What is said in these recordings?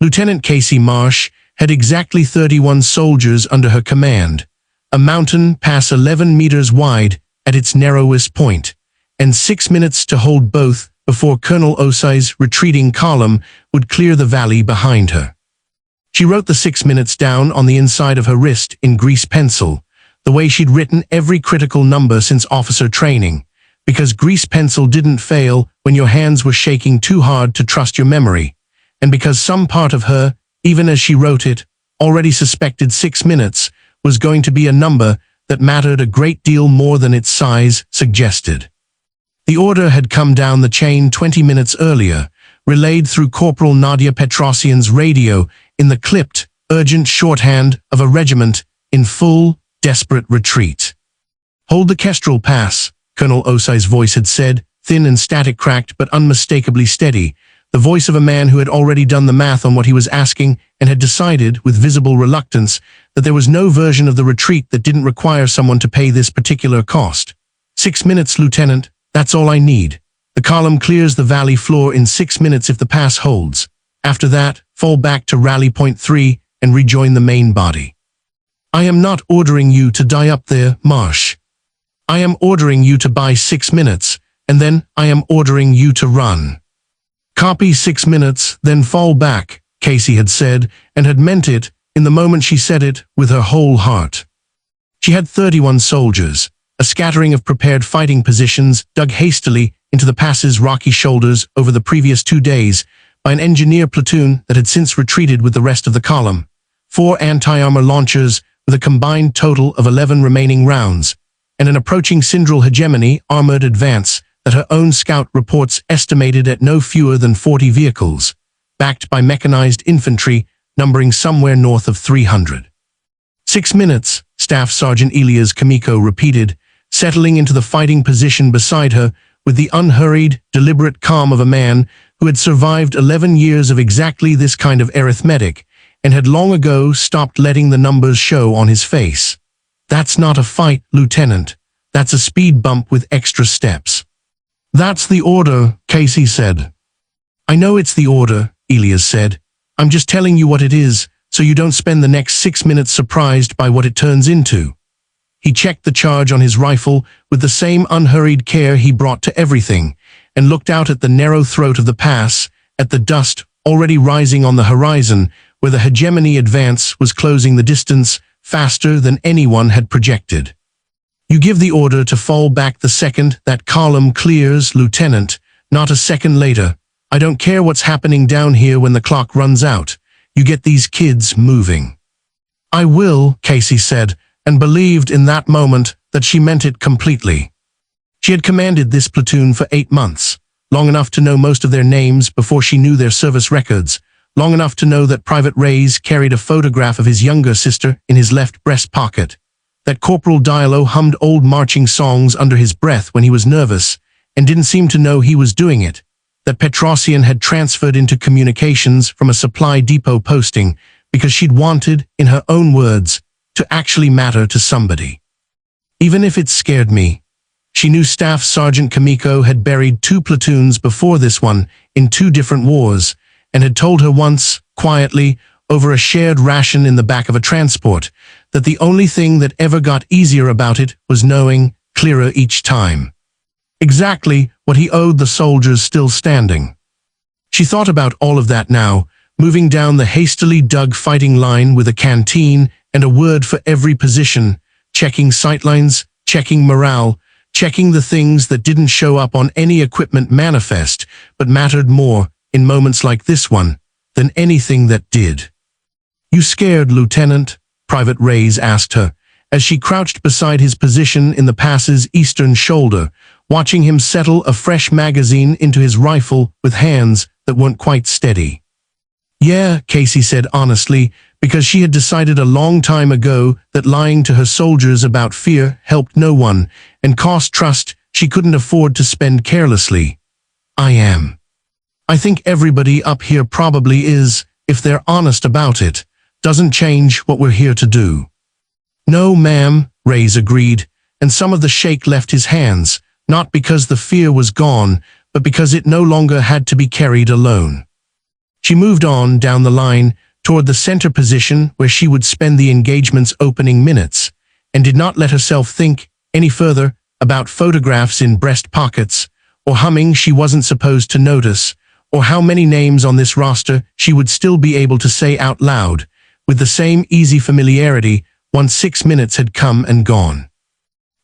Lieutenant Casey Marsh had exactly 31 soldiers under her command, a mountain pass 11 meters wide at its narrowest point, and 6 minutes to hold both before Colonel Osai's retreating column would clear the valley behind her. She wrote the 6 minutes down on the inside of her wrist in grease pencil, the way she'd written every critical number since officer training, because grease pencil didn't fail when your hands were shaking too hard to trust your memory, and because some part of her, even as she wrote it, already suspected 6 minutes was going to be a number that mattered a great deal more than its size suggested. The order had come down the chain 20 minutes earlier, relayed through Corporal Nadia Petrosian's radio in the clipped, urgent shorthand of a regiment in full, desperate retreat. "Hold the Kestrel Pass," Colonel Osai's voice had said, thin and static-cracked but unmistakably steady, the voice of a man who had already done the math on what he was asking and had decided, with visible reluctance, that there was no version of the retreat that didn't require someone to pay this particular cost. 6 minutes, Lieutenant, that's all I need. The column clears the valley floor in 6 minutes if the pass holds. After that, fall back to Rally Point 3 and rejoin the main body. I am not ordering you to die up there, Marsh. I am ordering you to buy 6 minutes, and then I am ordering you to run. Copy 6 minutes, then fall back, Casey had said, and had meant it in the moment she said it with her whole heart. She had 31 soldiers, a scattering of prepared fighting positions dug hastily into the pass's rocky shoulders over the previous 2 days by an engineer platoon that had since retreated with the rest of the column, 4 anti-armor launchers with a combined total of 11 remaining rounds, and an approaching Syndral hegemony armored advance that her own scout reports estimated at no fewer than 40 vehicles, backed by mechanized infantry numbering somewhere north of 300. 6 minutes, Staff Sergeant Elias Kamiko repeated, settling into the fighting position beside her with the unhurried, deliberate calm of a man who had survived 11 years of exactly this kind of arithmetic and had long ago stopped letting the numbers show on his face. That's not a fight, Lieutenant. That's a speed bump with extra steps. That's the order, Casey said. I know it's the order, Elias said. I'm just telling you what it is, so you don't spend the next 6 minutes surprised by what it turns into. He checked the charge on his rifle with the same unhurried care he brought to everything, and looked out at the narrow throat of the pass, at the dust already rising on the horizon, where the hegemony advance was closing the distance faster than anyone had projected. You give the order to fall back the second that column clears, Lieutenant, not a second later. I don't care what's happening down here when the clock runs out. You get these kids moving. I will, Casey said, and believed in that moment that she meant it completely. She had commanded this platoon for 8 months, long enough to know most of their names before she knew their service records, long enough to know that Private Reyes carried a photograph of his younger sister in his left breast pocket, that Corporal Diallo hummed old marching songs under his breath when he was nervous and didn't seem to know he was doing it, that Petrosian had transferred into communications from a supply depot posting because she'd wanted, in her own words, to actually matter to somebody. Even if it scared me. She knew Staff Sergeant Kamiko had buried 2 platoons before this one in 2 different wars, and had told her once, quietly, over a shared ration in the back of a transport, that the only thing that ever got easier about it was knowing, clearer each time, exactly what he owed the soldiers still standing. She thought about all of that now, moving down the hastily dug fighting line with a canteen and a word for every position, checking sightlines, checking morale, checking the things that didn't show up on any equipment manifest but mattered more, in moments like this one, than anything that did. You scared, Lieutenant? Private Reyes asked her, as she crouched beside his position in the pass's eastern shoulder, watching him settle a fresh magazine into his rifle with hands that weren't quite steady. Yeah, Casey said honestly, because she had decided a long time ago that lying to her soldiers about fear helped no one, and cost trust she couldn't afford to spend carelessly. I am. I think everybody up here probably is, if they're honest about it. Doesn't change what we're here to do. No, ma'am, Reyes agreed, and some of the shake left his hands, not because the fear was gone, but because it no longer had to be carried alone. She moved on down the line toward the center position where she would spend the engagement's opening minutes, and did not let herself think any further about photographs in breast pockets, or humming she wasn't supposed to notice, or how many names on this roster she would still be able to say out loud, with the same easy familiarity once 6 minutes had come and gone.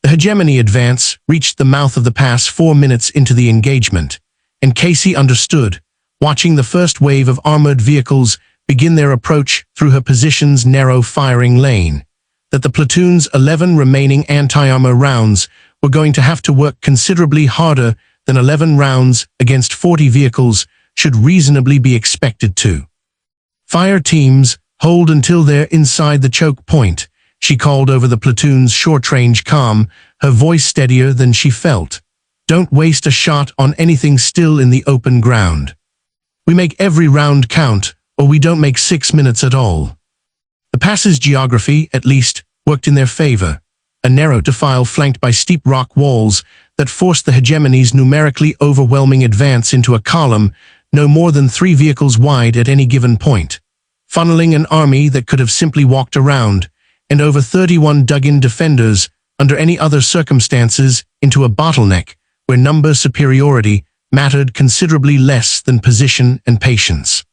The hegemony advance reached the mouth of the pass 4 minutes into the engagement, and Casey understood, watching the first wave of armored vehicles begin their approach through her position's narrow firing lane, that the platoon's 11 remaining anti-armor rounds were going to have to work considerably harder than 11 rounds against 40 vehicles should reasonably be expected to. Fire teams, hold until they're inside the choke point, she called over the platoon's short-range comm, her voice steadier than she felt. Don't waste a shot on anything still in the open ground. We make every round count, or we don't make 6 minutes at all. The pass's geography, at least, worked in their favor. A narrow defile flanked by steep rock walls that forced the hegemony's numerically overwhelming advance into a column no more than 3 vehicles wide at any given point, funneling an army that could have simply walked around, and over 31 dug-in defenders under any other circumstances into a bottleneck where number superiority mattered considerably less than position and patience.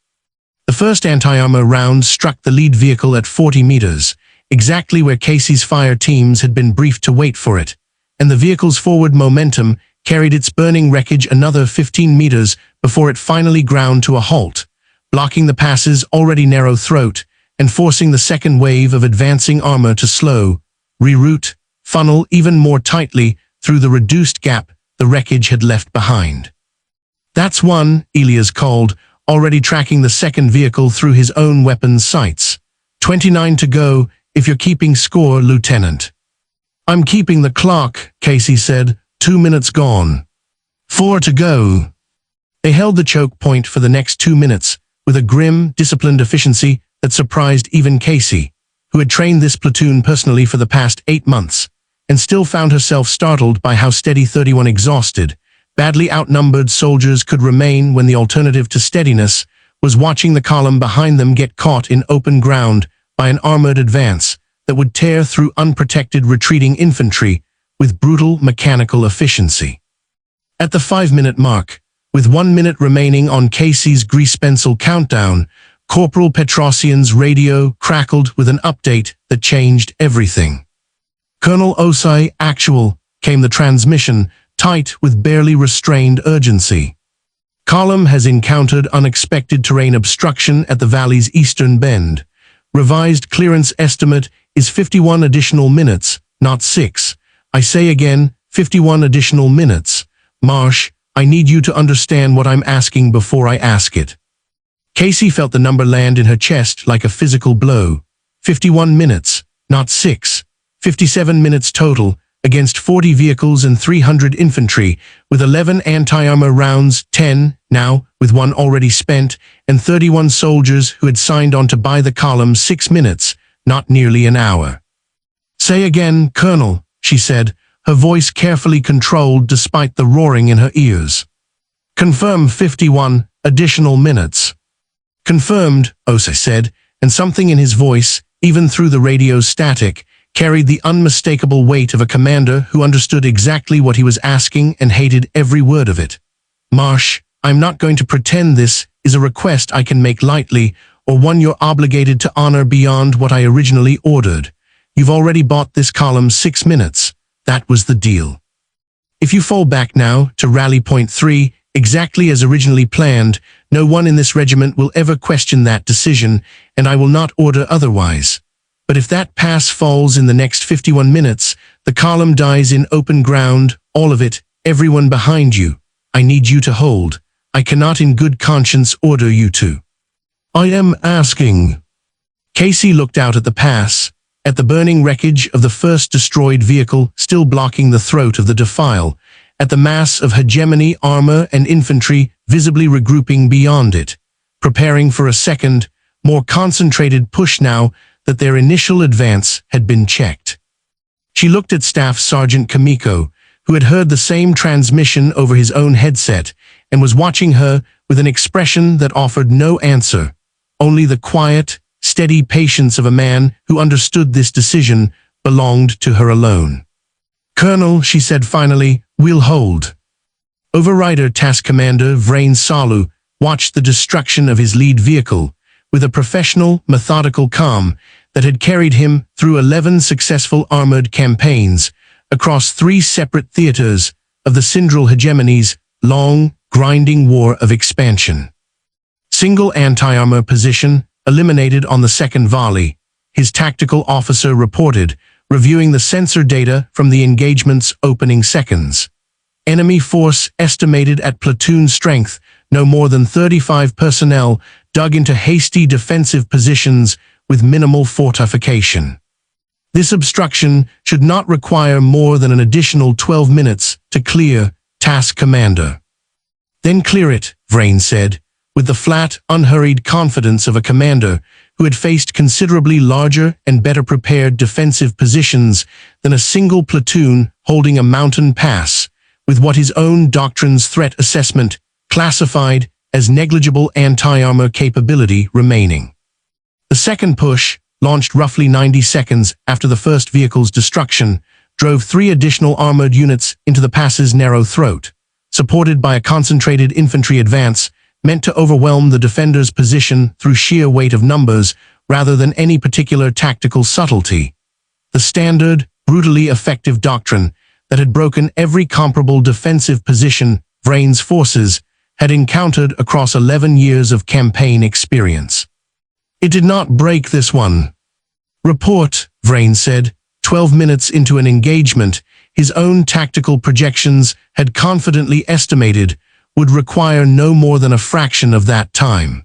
The first anti-armor round struck the lead vehicle at 40 meters, exactly where Casey's fire teams had been briefed to wait for it, and the vehicle's forward momentum carried its burning wreckage another 15 meters before it finally ground to a halt, blocking the pass's already narrow throat and forcing the second wave of advancing armor to slow, reroute, funnel even more tightly through the reduced gap the wreckage had left behind. That's one, Elias called, already tracking the second vehicle through his own weapon's sights. 29 to go, if you're keeping score, Lieutenant. I'm keeping the clock, Casey said. 2 minutes gone. 4 to go. They held the choke point for the next 2 minutes, with a grim, disciplined efficiency that surprised even Casey, who had trained this platoon personally for the past 8 months, and still found herself startled by how steady 31 exhausted, badly outnumbered soldiers could remain when the alternative to steadiness was watching the column behind them get caught in open ground by an armored advance that would tear through unprotected retreating infantry with brutal mechanical efficiency. At the 5-minute mark, with 1 minute remaining on Casey's grease pencil countdown, Corporal Petrosian's radio crackled with an update that changed everything. Colonel Osai, actual, came the transmission, tight with barely restrained urgency. Column has encountered unexpected terrain obstruction at the valley's eastern bend. Revised clearance estimate is 51 additional minutes, not 6. I say again, 51 additional minutes. Marsh, I need you to understand what I'm asking before I ask it. Casey felt the number land in her chest like a physical blow. 51 minutes, not 6. 57 minutes total, against 40 vehicles and 300 infantry, with 11 anti-armor rounds, 10, now, with 1 already spent, and 31 soldiers who had signed on to buy the column 6 minutes, not nearly an hour. Say again, Colonel, she said, her voice carefully controlled despite the roaring in her ears. Confirm 51 additional minutes. Confirmed, Osei said, and something in his voice, even through the radio's static, carried the unmistakable weight of a commander who understood exactly what he was asking and hated every word of it. Marsh, I'm not going to pretend this is a request I can make lightly or one you're obligated to honor beyond what I originally ordered. You've already bought this column 6 minutes. That was the deal. If you fall back now to rally point 3, exactly as originally planned, no one in this regiment will ever question that decision, and I will not order otherwise. But if that pass falls in the next 51 minutes, the column dies in open ground, all of it, everyone behind you. I need you to hold. I cannot in good conscience order you to. I am asking. Casey looked out at the pass, at the burning wreckage of the first destroyed vehicle still blocking the throat of the defile, at the mass of hegemony armor and infantry visibly regrouping beyond it, preparing for a second, more concentrated push now that their initial advance had been checked. She looked at Staff Sergeant Kamiko, who had heard the same transmission over his own headset and was watching her with an expression that offered no answer, only the quiet, steady patience of a man who understood this decision belonged to her alone. "Colonel," she said finally, "we'll hold." Overrider Task Commander Vrain Salu watched the destruction of his lead vehicle with a professional, methodical calm that had carried him through 11 successful armored campaigns across 3 separate theaters of the Syndral hegemony's long, grinding war of expansion. Single anti-armor position eliminated on the second volley, his tactical officer reported, reviewing the sensor data from the engagement's opening seconds. Enemy force estimated at platoon strength, no more than 35 personnel dug into hasty defensive positions with minimal fortification. This obstruction should not require more than an additional 12 minutes to clear, Task Commander. "Then clear it," Vrain said, with the flat, unhurried confidence of a commander who had faced considerably larger and better prepared defensive positions than a single platoon holding a mountain pass, with what his own doctrine's threat assessment classified as negligible anti-armor capability remaining. The second push, launched roughly 90 seconds after the first vehicle's destruction, drove 3 additional armored units into the pass's narrow throat, supported by a concentrated infantry advance meant to overwhelm the defender's position through sheer weight of numbers rather than any particular tactical subtlety. The standard, brutally effective doctrine that had broken every comparable defensive position Vrain's forces had encountered across 11 years of campaign experience. It did not break this one. "Report," Vrain said. 12 minutes into an engagement, his own tactical projections had confidently estimated would require no more than a fraction of that time.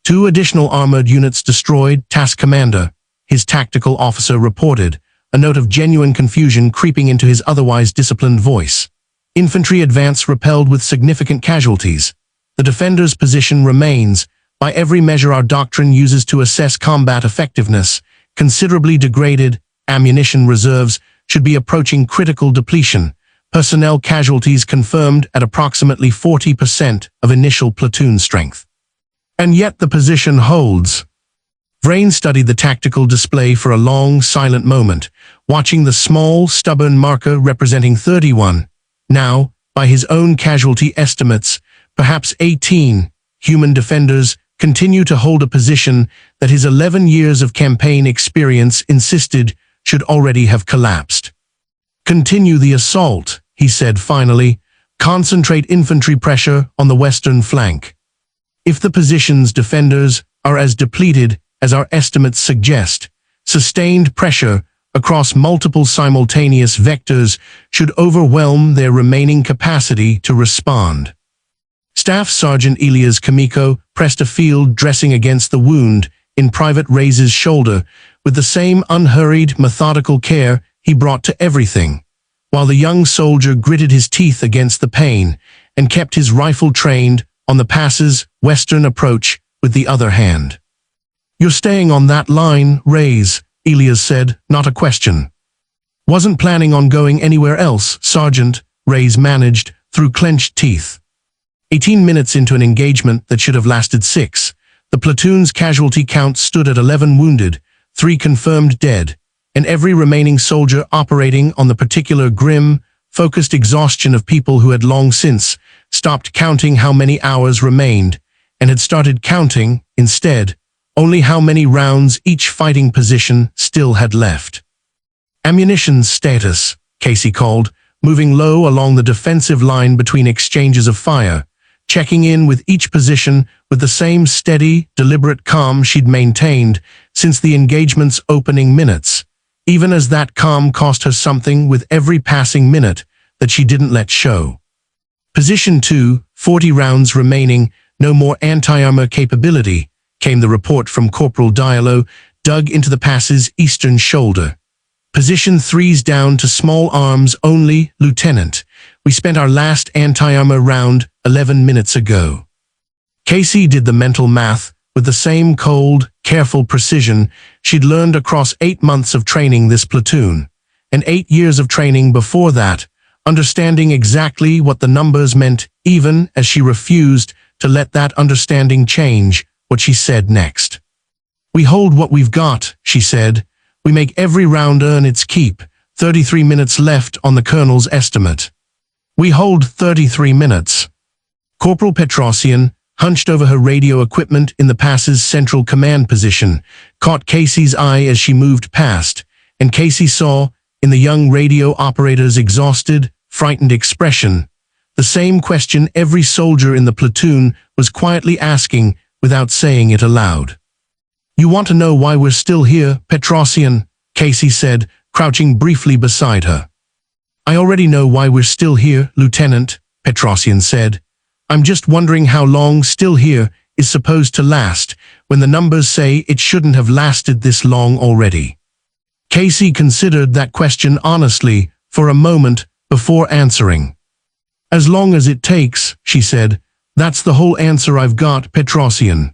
2 additional armored units destroyed, Task Commander, his tactical officer reported, a note of genuine confusion creeping into his otherwise disciplined voice. "Infantry advance repelled with significant casualties. The defender's position remains, by every measure our doctrine uses to assess combat effectiveness, considerably degraded. Ammunition reserves should be approaching critical depletion. Personnel casualties confirmed at approximately 40% of initial platoon strength. And yet the position holds." Vrain studied the tactical display for a long, silent moment, watching the small, stubborn marker representing 31, now, by his own casualty estimates, perhaps 18, human defenders continue to hold a position that his 11 years of campaign experience insisted should already have collapsed. "Continue the assault," he said finally. "Concentrate infantry pressure on the western flank. If the position's defenders are as depleted as our estimates suggest, sustained pressure across multiple simultaneous vectors should overwhelm their remaining capacity to respond." Staff Sergeant Elias Kamiko pressed a field dressing against the wound in Private Reyes' shoulder with the same unhurried, methodical care he brought to everything, while the young soldier gritted his teeth against the pain and kept his rifle trained on the pass's western approach with the other hand. "You're staying on that line, Reyes," Elias said, not a question. "Wasn't planning on going anywhere else, Sergeant," Reyes managed through clenched teeth. 18 minutes into an engagement that should have lasted 6, the platoon's casualty count stood at 11 wounded, 3 confirmed dead, and every remaining soldier operating on the particular grim, focused exhaustion of people who had long since stopped counting how many hours remained and had started counting, instead, only how many rounds each fighting position still had left. "Ammunition status," Casey called, moving low along the defensive line between exchanges of fire, checking in with each position with the same steady, deliberate calm she'd maintained since the engagement's opening minutes, even as that calm cost her something with every passing minute that she didn't let show. "Position 2, 40 rounds remaining, no more anti-armor capability," came the report from Corporal Diallo, dug into the pass's eastern shoulder. "Position 3's down to small arms only, Lieutenant. We spent our last anti-armor round 11 minutes ago." Casey did the mental math with the same cold, careful precision she'd learned across 8 months of training this platoon, and 8 years of training before that, understanding exactly what the numbers meant even as she refused to let that understanding change what she said next. "We hold what we've got," she said. "We make every round earn its keep. 33 minutes left on the colonel's estimate." "We hold 33 minutes. Corporal Petrosian, hunched over her radio equipment in the pass's central command position, caught Casey's eye as she moved past, and Casey saw, in the young radio operator's exhausted, frightened expression, the same question every soldier in the platoon was quietly asking without saying it aloud. "You want to know why we're still here, Petrosian?" Casey said, crouching briefly beside her. "I already know why we're still here, Lieutenant," Petrosian said. "I'm just wondering how long still here is supposed to last when the numbers say it shouldn't have lasted this long already." Casey considered that question honestly for a moment before answering. "As long as it takes," she said. "That's the whole answer I've got, Petrosian.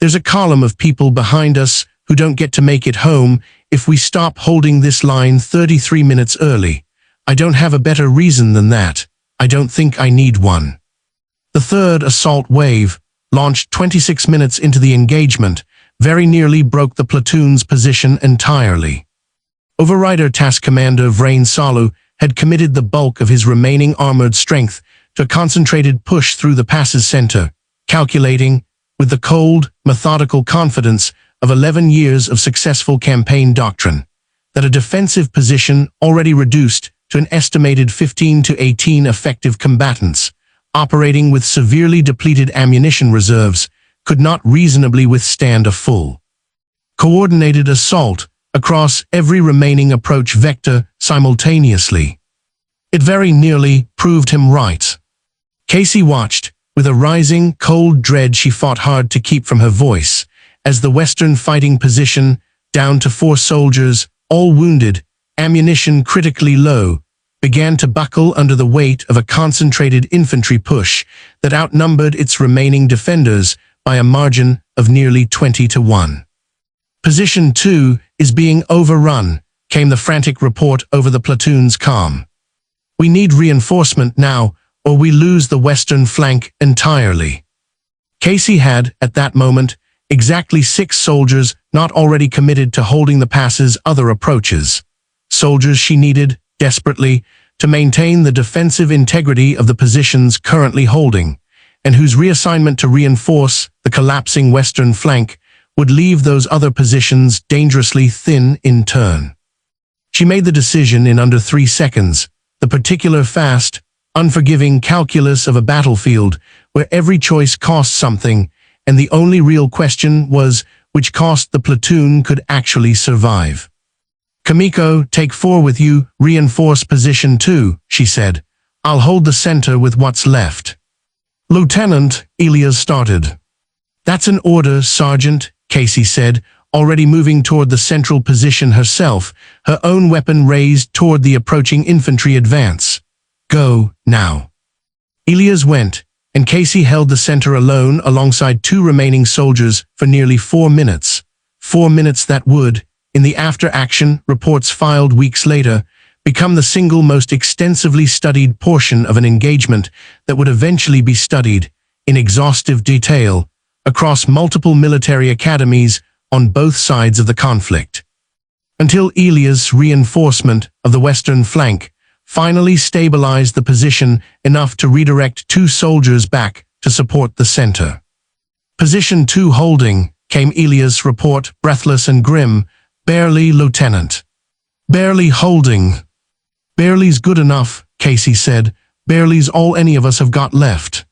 There's a column of people behind us who don't get to make it home if we stop holding this line 33 minutes early. I don't have a better reason than that. I don't think I need one." The third assault wave, launched 26 minutes into the engagement, very nearly broke the platoon's position entirely. Overrider Task Commander Vrain Salu had committed the bulk of his remaining armored strength to a concentrated push through the pass's center, calculating, with the cold, methodical confidence of 11 years of successful campaign doctrine, that a defensive position already reduced to an estimated 15 to 18 effective combatants, operating with severely depleted ammunition reserves, could not reasonably withstand a full, coordinated assault across every remaining approach vector simultaneously. It very nearly proved him right. Casey watched, with a rising, cold dread she fought hard to keep from her voice, as the Western fighting position, down to 4 soldiers, all wounded, ammunition critically low, began to buckle under the weight of a concentrated infantry push that outnumbered its remaining defenders by a margin of nearly 20 to 1. "Position 2 is being overrun," came the frantic report over the platoon's comm. "We need reinforcement now, or we lose the western flank entirely." Casey had, at that moment, exactly 6 soldiers not already committed to holding the pass's other approaches. Soldiers she needed, desperately, to maintain the defensive integrity of the positions currently holding, and whose reassignment to reinforce the collapsing western flank would leave those other positions dangerously thin in turn. She made the decision in under 3 seconds, the particular fast, unforgiving calculus of a battlefield where every choice cost something, and the only real question was which cost the platoon could actually survive. "Kamiko, take 4 with you, reinforce position 2, she said. "I'll hold the center with what's left." "Lieutenant," Elias started. "That's an order, Sergeant," Casey said, already moving toward the central position herself, her own weapon raised toward the approaching infantry advance. "Go, now." Elias went, and Casey held the center alone alongside 2 remaining soldiers for nearly 4 minutes. 4 minutes that would, in the after-action reports filed weeks later, become the single most extensively studied portion of an engagement that would eventually be studied, in exhaustive detail, across multiple military academies on both sides of the conflict. Until Elias' reinforcement of the western flank finally stabilized the position enough to redirect 2 soldiers back to support the center. "Position 2 holding," came Elias' report, breathless and grim. "Barely, Lieutenant." "Barely holding." "Barely's good enough," Casey said. "Barely's all any of us have got left."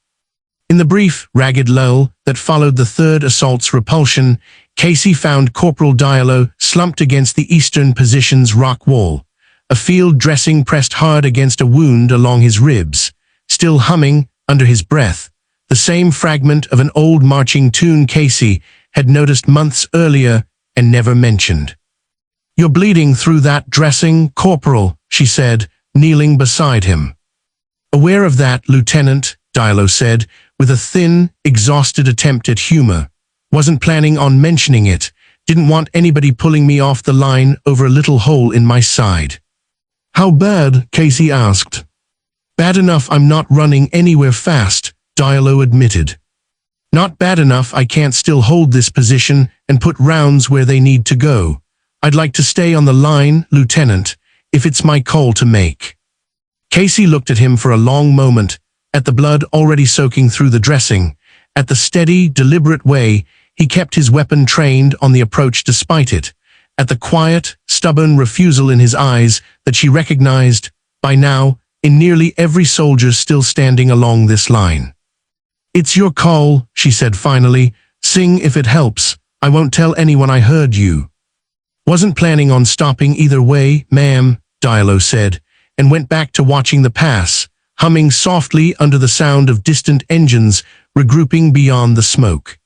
In the brief, ragged lull that followed the third assault's repulsion, Casey found Corporal Diallo slumped against the eastern position's rock wall, a field dressing pressed hard against a wound along his ribs, still humming, under his breath, the same fragment of an old marching tune Casey had noticed months earlier and never mentioned. "You're bleeding through that dressing, Corporal," she said, kneeling beside him. "Aware of that, Lieutenant," Diallo said, with a thin, exhausted attempt at humor. "Wasn't planning on mentioning it. Didn't want anybody pulling me off the line over a little hole in my side." "How bad?" Casey asked. "Bad enough I'm not running anywhere fast," Diallo admitted. Not bad enough I can't still hold this position and put rounds where they need to go. I'd like to stay on the line, Lieutenant, if it's my call to make." Casey looked at him for a long moment, at the blood already soaking through the dressing, at the steady, deliberate way he kept his weapon trained on the approach despite it, at the quiet, stubborn refusal in his eyes that she recognized, by now, in nearly every soldier still standing along this line. "It's your call," she said finally. "Sing if it helps. I won't tell anyone I heard you." "Wasn't planning on stopping either way, ma'am," Diallo said, and went back to watching the pass, humming softly under the sound of distant engines regrouping beyond the smoke.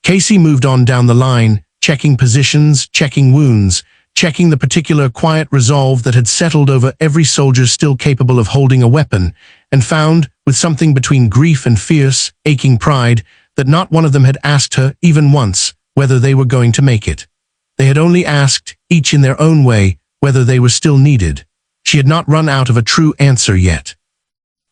Casey moved on down the line, checking positions, checking wounds, checking the particular quiet resolve that had settled over every soldier still capable of holding a weapon, and found, with something between grief and fierce, aching pride, that not one of them had asked her, even once, whether they were going to make it. They had only asked, each in their own way, whether they were still needed. She had not run out of a true answer yet.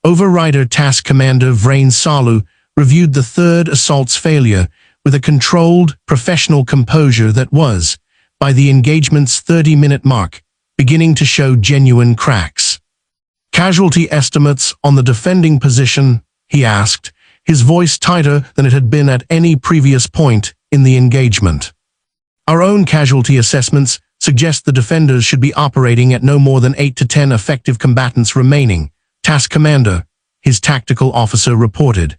Overrider Task Commander Vrain Salu reviewed the third assault's failure with a controlled, professional composure that was, by the engagement's 30-minute mark, beginning to show genuine cracks. "Casualty estimates on the defending position?" he asked, his voice tighter than it had been at any previous point in the engagement. "Our own casualty assessments suggest the defenders should be operating at no more than 8 to 10 effective combatants remaining, Task Commander," his tactical officer reported.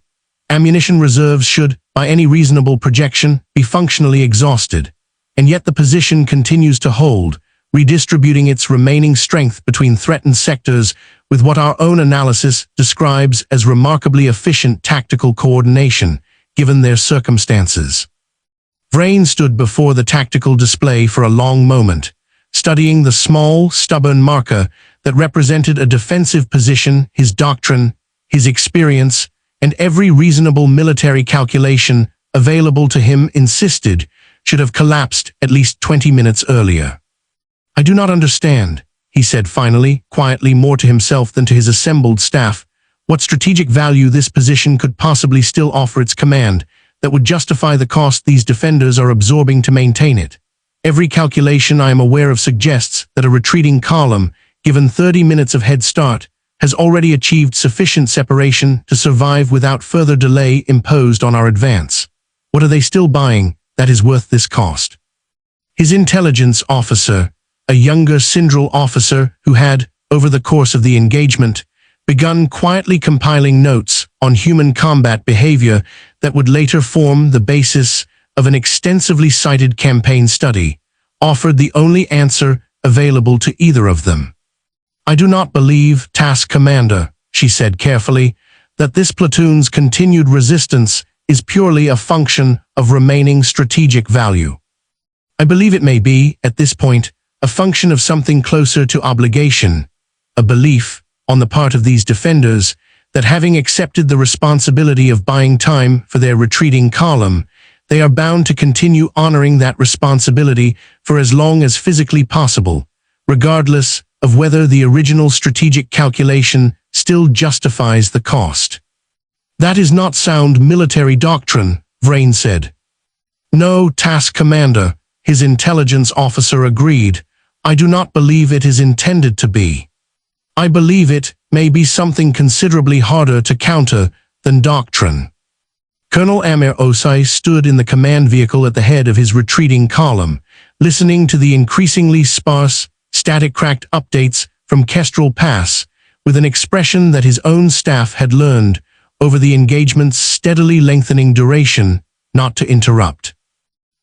"Ammunition reserves should, by any reasonable projection, be functionally exhausted, and yet the position continues to hold, redistributing its remaining strength between threatened sectors with what our own analysis describes as remarkably efficient tactical coordination, given their circumstances." Vrain stood before the tactical display for a long moment, studying the small, stubborn marker that represented a defensive position his doctrine, his experience, and every reasonable military calculation available to him insisted should have collapsed at least 20 minutes earlier. "I do not understand," he said finally, quietly more to himself than to his assembled staff, "what strategic value this position could possibly still offer its command that would justify the cost these defenders are absorbing to maintain it. Every calculation I am aware of suggests that a retreating column, given 30 minutes of head start, has already achieved sufficient separation to survive without further delay imposed on our advance. What are they still buying that is worth this cost?" His intelligence officer, a younger Syndral officer who had, over the course of the engagement, begun quietly compiling notes on human combat behavior that would later form the basis of an extensively cited campaign study, offered the only answer available to either of them. "I do not believe, Task Commander," she said carefully, "that this platoon's continued resistance is purely a function of remaining strategic value. I believe it may be, at this point, a function of something closer to obligation, a belief, on the part of these defenders, that having accepted the responsibility of buying time for their retreating column, they are bound to continue honoring that responsibility for as long as physically possible, regardless of whether the original strategic calculation still justifies the cost." "That is not sound military doctrine," Vrain said. "No, Task Commander," his intelligence officer agreed. "I do not believe it is intended to be. I believe it may be something considerably harder to counter than doctrine." Colonel Amir Osai stood in the command vehicle at the head of his retreating column, listening to the increasingly sparse, static-cracked updates from Kestrel Pass, with an expression that his own staff had learned, over the engagement's steadily lengthening duration, not to interrupt.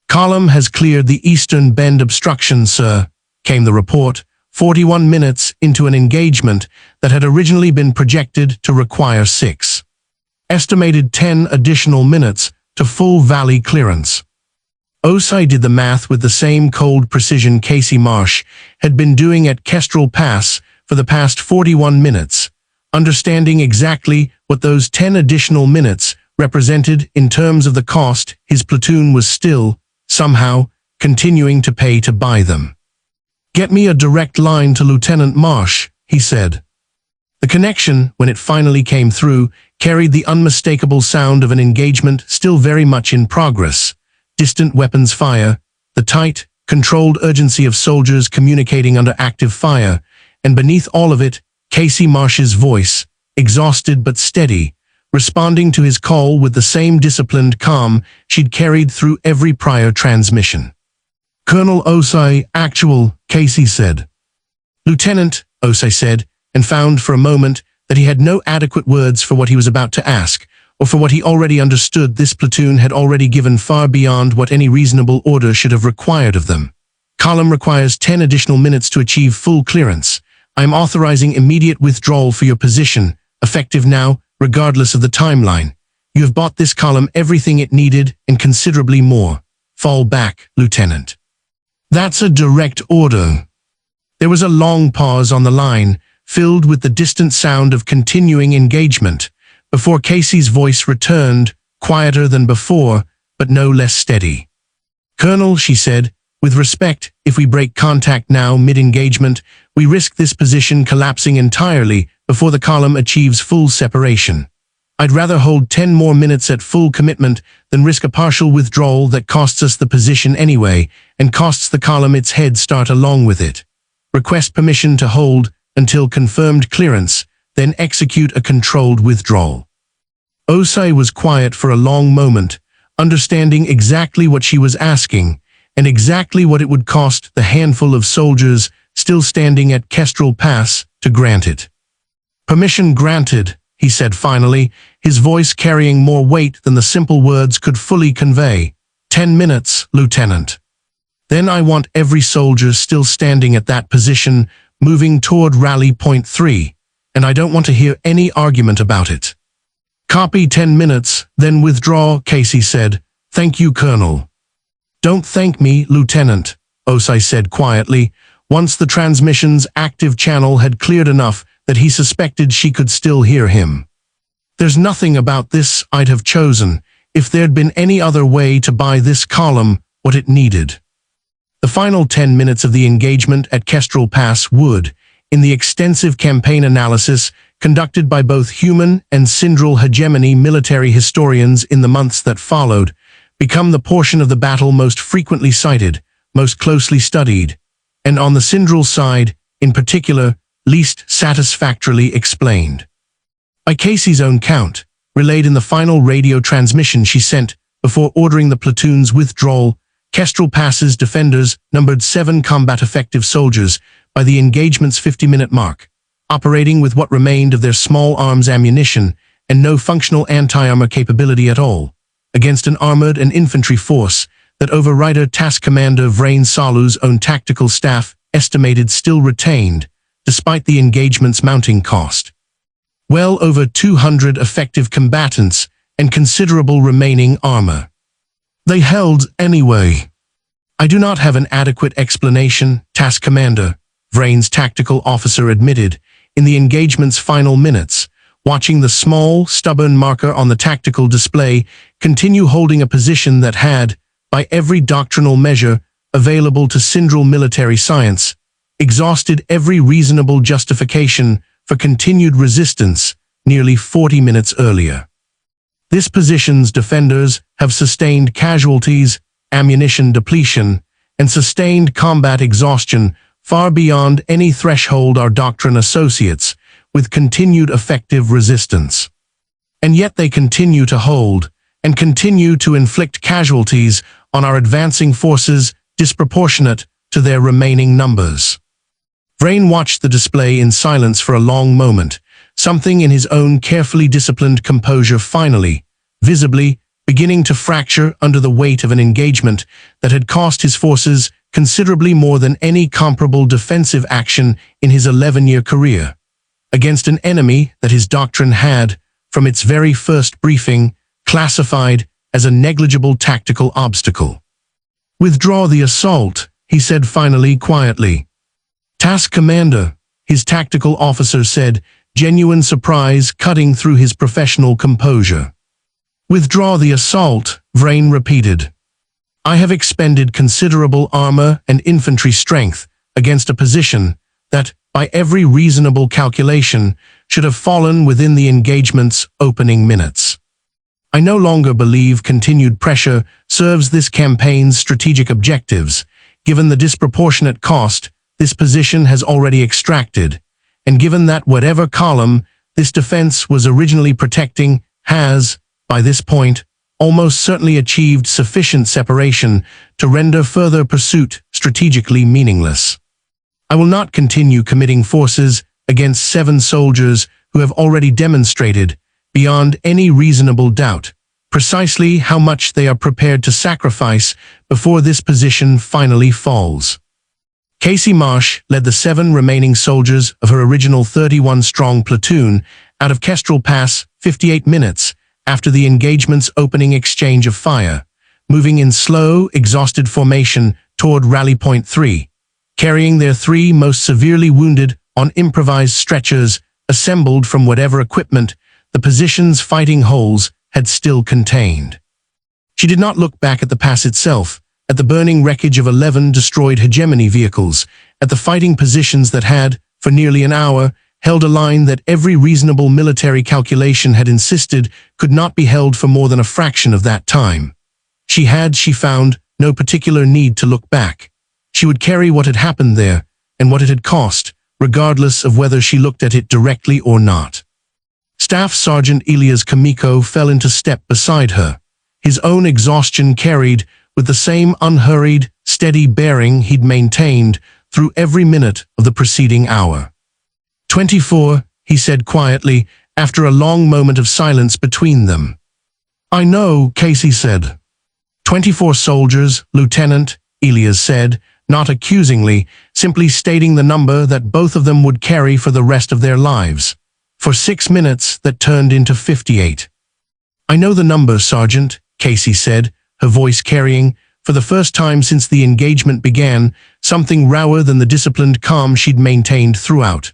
"Column has cleared the eastern bend obstruction, sir," came the report, 41 minutes into an engagement that had originally been projected to require 6. Estimated 10 additional minutes to full valley clearance. Osai did the math with the same cold precision Casey Marsh had been doing at Kestrel Pass for the past 41 minutes, understanding exactly what those 10 additional minutes represented in terms of the cost his platoon was still, somehow, continuing to pay to buy them. "Get me a direct line to Lieutenant Marsh," he said. The connection, when it finally came through, carried the unmistakable sound of an engagement still very much in progress. Distant weapons fire, the tight, controlled urgency of soldiers communicating under active fire, and beneath all of it, Casey Marsh's voice, exhausted but steady, responding to his call with the same disciplined calm she'd carried through every prior transmission. "Colonel Osei, actual," Casey said. "Lieutenant," Osei said, and found for a moment that he had no adequate words for what he was about to ask, or for what he already understood this platoon had already given far beyond what any reasonable order should have required of them. "Column requires 10 additional minutes to achieve full clearance. I am authorizing immediate withdrawal for your position, effective now, regardless of the timeline. You have bought this column everything it needed and considerably more. Fall back, Lieutenant." "That's a direct order." There was a long pause on the line, filled with the distant sound of continuing engagement, before Casey's voice returned, quieter than before, but no less steady. "Colonel," she said, "with respect, if we break contact now mid-engagement, we risk this position collapsing entirely before the column achieves full separation. I'd rather hold 10 more minutes at full commitment than risk a partial withdrawal that costs us the position anyway and costs the column its head start along with it. Request permission to hold until confirmed clearance, then execute a controlled withdrawal." Osei was quiet for a long moment, understanding exactly what she was asking and exactly what it would cost the handful of soldiers still standing at Kestrel Pass to grant it. "Permission granted," he said finally, his voice carrying more weight than the simple words could fully convey. 10 minutes, Lieutenant. Then I want every soldier still standing at that position moving toward rally point 3, and I don't want to hear any argument about it." "Copy 10 minutes, then withdraw," Casey said. "Thank you, Colonel." "Don't thank me, Lieutenant," Osei said quietly, once the transmission's active channel had cleared enough that he suspected she could still hear him. "There's nothing about this I'd have chosen if there'd been any other way to buy this column what it needed." The final 10 minutes of the engagement at Kestrel Pass would, in the extensive campaign analysis conducted by both human and Syndral hegemony military historians in the months that followed, become the portion of the battle most frequently cited, most closely studied, and on the Syndral side, in particular, least satisfactorily explained. By Casey's own count, relayed in the final radio transmission she sent before ordering the platoon's withdrawal, Kestrel Pass's defenders numbered 7 combat-effective soldiers by the engagement's 50-minute mark, operating with what remained of their small arms ammunition and no functional anti-armor capability at all, against an armored and infantry force that Overrider Task Commander Vrain Salu's own tactical staff estimated still retained, despite the engagement's mounting cost. Well over 200 effective combatants and considerable remaining armor. They held anyway. "I do not have an adequate explanation, Task Commander," Vrain's tactical officer admitted in the engagement's final minutes, watching the small, stubborn marker on the tactical display continue holding a position that had, by every doctrinal measure available to Syndral military science, exhausted every reasonable justification for continued resistance nearly 40 minutes earlier. This position's defenders have sustained casualties, ammunition depletion, and sustained combat exhaustion far beyond any threshold our doctrine associates with continued effective resistance. And yet they continue to hold and continue to inflict casualties on our advancing forces disproportionate to their remaining numbers. Vrain watched the display in silence for a long moment, something in his own carefully disciplined composure finally, visibly, beginning to fracture under the weight of an engagement that had cost his forces considerably more than any comparable defensive action in his 11-year career, against an enemy that his doctrine had, from its very first briefing, classified as a negligible tactical obstacle. "Withdraw the assault," he said finally quietly. "Task Commander," his tactical officer said, genuine surprise cutting through his professional composure. "Withdraw the assault," Vrain repeated. "I have expended considerable armor and infantry strength against a position that, by every reasonable calculation, should have fallen within the engagement's opening minutes. I no longer believe continued pressure serves this campaign's strategic objectives, given the disproportionate cost this position has already extracted, and given that whatever column this defense was originally protecting has, by this point, almost certainly achieved sufficient separation to render further pursuit strategically meaningless. I will not continue committing forces against 7 soldiers who have already demonstrated, beyond any reasonable doubt, precisely how much they are prepared to sacrifice before this position finally falls. Casey Marsh led the 7 remaining soldiers of her original 31-strong platoon out of Kestrel Pass 58 minutes after the engagement's opening exchange of fire, moving in slow, exhausted formation toward Rally Point 3, carrying their 3 most severely wounded on improvised stretchers assembled from whatever equipment the position's fighting holes had still contained. She did not look back at the pass itself, at the burning wreckage of 11 destroyed hegemony vehicles, at the fighting positions that had, for nearly an hour, held a line that every reasonable military calculation had insisted could not be held for more than a fraction of that time. She found, no particular need to look back. She would carry what had happened there, and what it had cost, regardless of whether she looked at it directly or not. Staff Sergeant Elias Kamiko fell into step beside her, his own exhaustion carried with the same unhurried, steady bearing he'd maintained through every minute of the preceding hour. 24, he said quietly, after a long moment of silence between them. I know, Casey said. 24 soldiers, Lieutenant, Elias said, not accusingly, simply stating the number that both of them would carry for the rest of their lives. For 6 minutes that turned into 58. I know the number, Sergeant, Casey said, her voice carrying, for the first time since the engagement began, something rower than the disciplined calm she'd maintained throughout.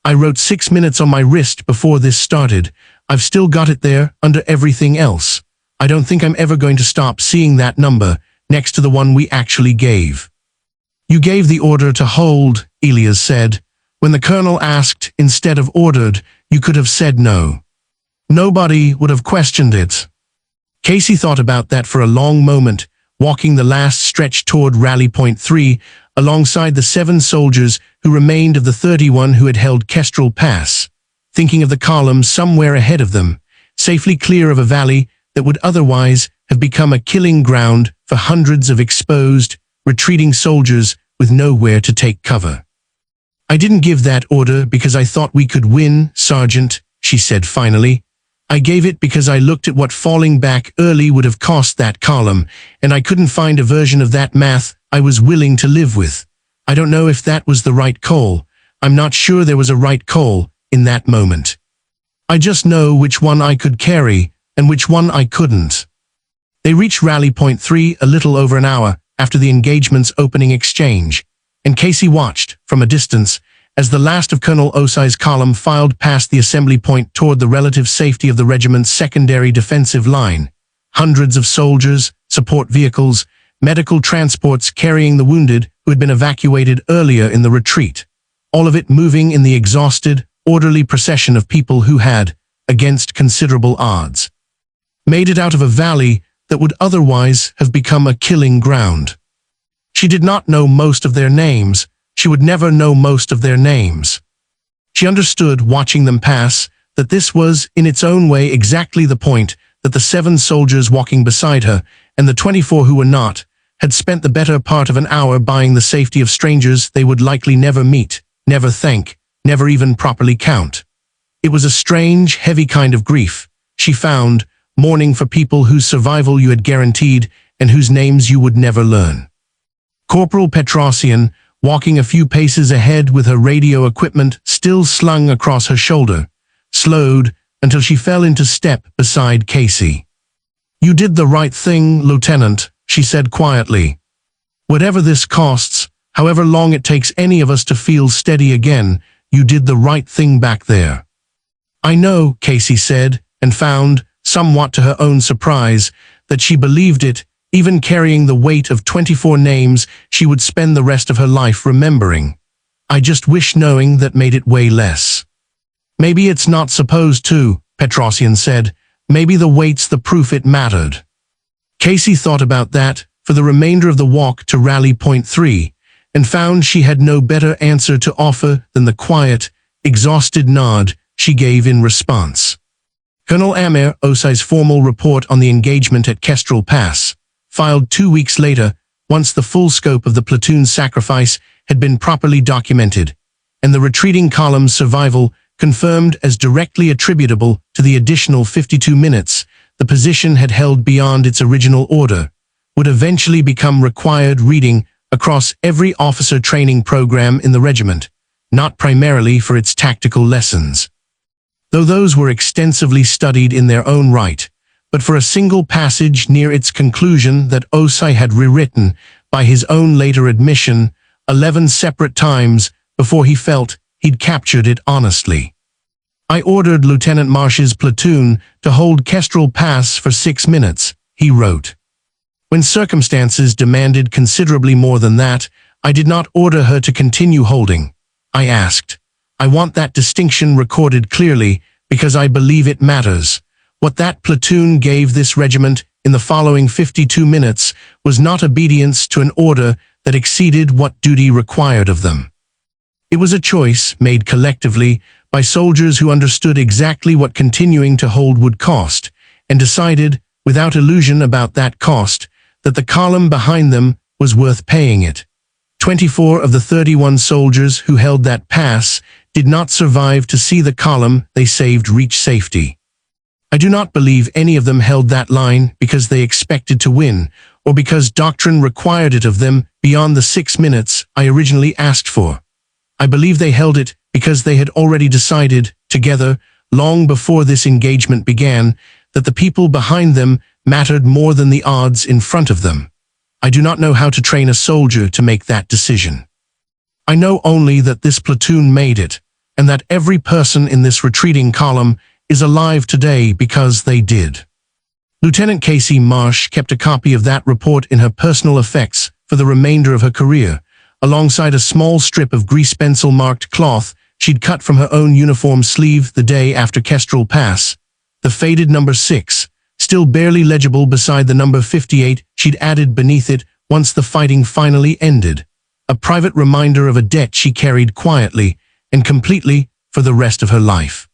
I wrote 6 minutes on my wrist before this started. I've still got it there, under everything else. I don't think I'm ever going to stop seeing that number, next to the one we actually gave. You gave the order to hold, Elias said. When the colonel asked instead of ordered, you could have said no. Nobody would have questioned it. Casey thought about that for a long moment, walking the last stretch toward Rally Point 3, alongside the 7 soldiers who remained of the 31 who had held Kestrel Pass, thinking of the column somewhere ahead of them, safely clear of a valley that would otherwise have become a killing ground for hundreds of exposed, retreating soldiers with nowhere to take cover. I didn't give that order because I thought we could win, Sergeant, she said finally. I gave it because I looked at what falling back early would have cost that column, and I couldn't find a version of that math I was willing to live with. I don't know if that was the right call. I'm not sure there was a right call in that moment. I just know which one I could carry and which one I couldn't. They reached Rally Point 3 a little over an hour after the engagement's opening exchange, and Casey watched, from a distance, as the last of Colonel Osai's column filed past the assembly point toward the relative safety of the regiment's secondary defensive line. Hundreds of soldiers, support vehicles, medical transports carrying the wounded who had been evacuated earlier in the retreat, all of it moving in the exhausted, orderly procession of people who had, against considerable odds, made it out of a valley that would otherwise have become a killing ground. She did not know most of their names. She would never know most of their names. She understood, watching them pass, that this was, in its own way, exactly the point that the 7 soldiers walking beside her, and the 24 who were not, had spent the better part of an hour buying the safety of strangers they would likely never meet, never thank, never even properly count. It was a strange, heavy kind of grief, she found, mourning for people whose survival you had guaranteed and whose names you would never learn. Corporal Petrosian, walking a few paces ahead with her radio equipment still slung across her shoulder, slowed until she fell into step beside Casey. You did the right thing, Lieutenant, she said quietly. Whatever this costs, however long it takes any of us to feel steady again, you did the right thing back there. I know, Casey said, and found, somewhat to her own surprise, that she believed it, even carrying the weight of 24 names she would spend the rest of her life remembering. I just wish knowing that made it weigh less. Maybe it's not supposed to, Petrosian said. Maybe the weight's the proof it mattered. Casey thought about that for the remainder of the walk to Rally Point 3, and found she had no better answer to offer than the quiet, exhausted nod she gave in response. Colonel Amir Osai's formal report on the engagement at Kestrel Pass, filed 2 weeks later, once the full scope of the platoon's sacrifice had been properly documented, and the retreating column's survival confirmed as directly attributable to the additional 52 minutes the position had held beyond its original order, would eventually become required reading across every officer training program in the regiment, not primarily for its tactical lessons, though those were extensively studied in their own right, but for a single passage near its conclusion that Osai had rewritten, by his own later admission, 11 separate times before he felt he'd captured it honestly. I ordered Lieutenant Marsh's platoon to hold Kestrel Pass for 6 minutes, he wrote. When circumstances demanded considerably more than that, I did not order her to continue holding. I asked. I want that distinction recorded clearly because I believe it matters. What that platoon gave this regiment in the following 52 minutes was not obedience to an order that exceeded what duty required of them. It was a choice made collectively by soldiers who understood exactly what continuing to hold would cost, and decided, without illusion about that cost, that the column behind them was worth paying it. 24 of the 31 soldiers who held that pass did not survive to see the column they saved reach safety. I do not believe any of them held that line because they expected to win, or because doctrine required it of them beyond the 6 minutes I originally asked for. I believe they held it because they had already decided, together, long before this engagement began, that the people behind them mattered more than the odds in front of them. I do not know how to train a soldier to make that decision. I know only that this platoon made it, and that every person in this retreating column is alive today because they did. Lieutenant Casey Marsh kept a copy of that report in her personal effects for the remainder of her career, alongside a small strip of grease-pencil-marked cloth she'd cut from her own uniform sleeve the day after Kestrel Pass, the faded number 6, still barely legible beside the number 58 she'd added beneath it once the fighting finally ended, a private reminder of a debt she carried quietly and completely for the rest of her life.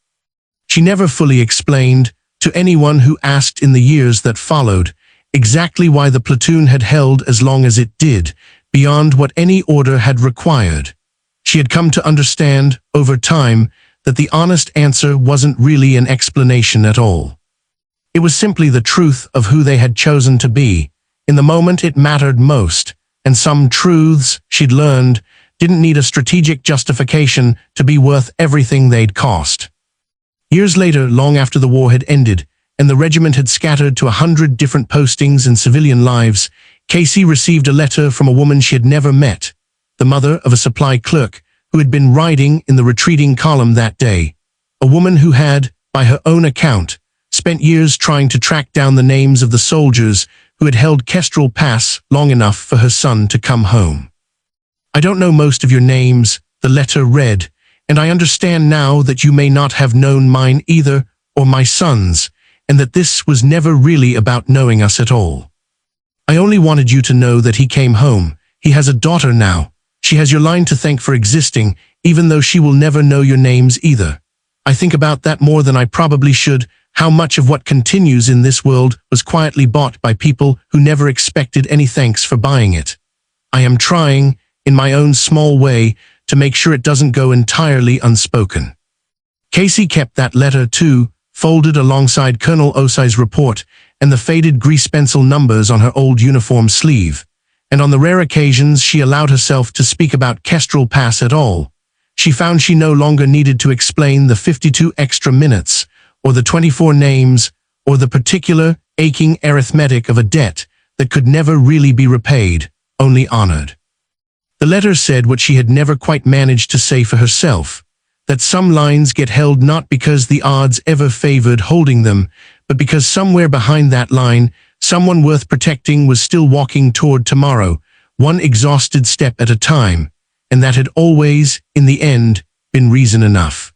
She never fully explained, to anyone who asked in the years that followed, exactly why the platoon had held as long as it did, beyond what any order had required. She had come to understand, over time, that the honest answer wasn't really an explanation at all. It was simply the truth of who they had chosen to be, in the moment it mattered most, and some truths she'd learned didn't need a strategic justification to be worth everything they'd cost. Years later, long after the war had ended, and the regiment had scattered to 100 different postings and civilian lives, Casey received a letter from a woman she had never met, the mother of a supply clerk who had been riding in the retreating column that day, a woman who had, by her own account, spent years trying to track down the names of the soldiers who had held Kestrel Pass long enough for her son to come home. I don't know most of your names, the letter read, and I understand now that you may not have known mine either, or my son's, and that this was never really about knowing us at all. I only wanted you to know that he came home. He has a daughter now. She has your line to thank for existing, even though she will never know your names either. I think about that more than I probably should, how much of what continues in this world was quietly bought by people who never expected any thanks for buying it. I am trying, in my own small way, to make sure it doesn't go entirely unspoken. Casey kept that letter too, folded alongside Colonel Osai's report and the faded grease pencil numbers on her old uniform sleeve, and on the rare occasions she allowed herself to speak about Kestrel Pass at all, she found she no longer needed to explain the 52 extra minutes, or the 24 names, or the particular, aching arithmetic of a debt that could never really be repaid, only honored. The letter said what she had never quite managed to say for herself, that some lines get held not because the odds ever favored holding them, but because somewhere behind that line, someone worth protecting was still walking toward tomorrow, one exhausted step at a time, and that had always, in the end, been reason enough.